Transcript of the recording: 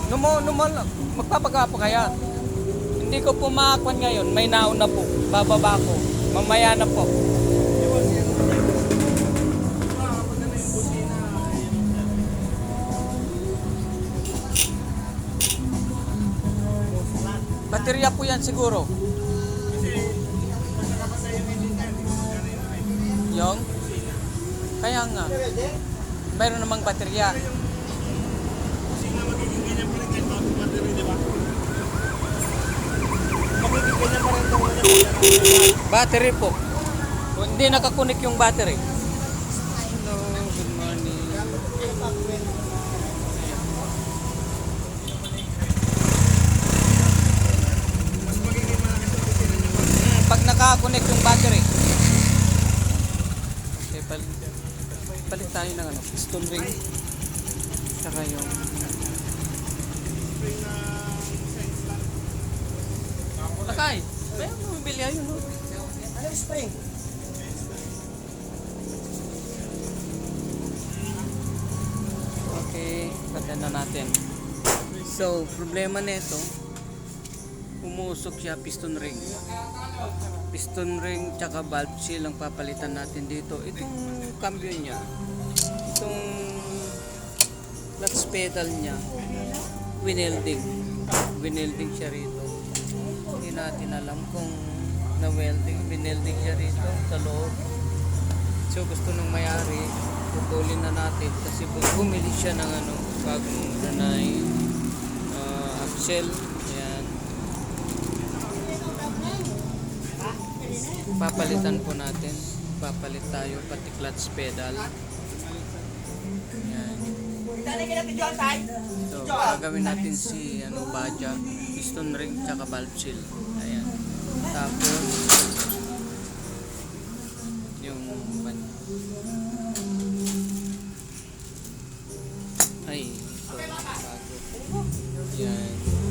Magpapagapa kaya. Hindi ko pumakwan ngayon. May nauna po. Bababa ko. Mamaya na po. Baterya po yan siguro. Yung? Kaya nga. Mayroon namang baterya. Battery po. Kung hindi nakakunik yung battery. Hello, good morning. Pag nakakunik yung battery. Okay, palit tayo ng ano, piston ring. Saka yung Lakay, may bumibili ayun, no? Ano spring? Okay, patan na natin. So, problema nito, umusok siya piston ring. Piston ring tsaka valve seal ang papalitan natin dito. Itong cambio niya, itong clutch pedal niya, winelding. Winelding siya rito. Hindi natin alam kung winelding siya rito sa loob. So gusto nung may-ari, putulin na natin kasi bumili siya ng ano, bagong Danay axle. Ayan. Papalitan po natin. Papalit tayo pati clutch pedal. Ayan. So, gagawin natin si baja, piston ring, tsaka valve seal. Ayan. Tapos, yung ay, ito, bago. Ayan.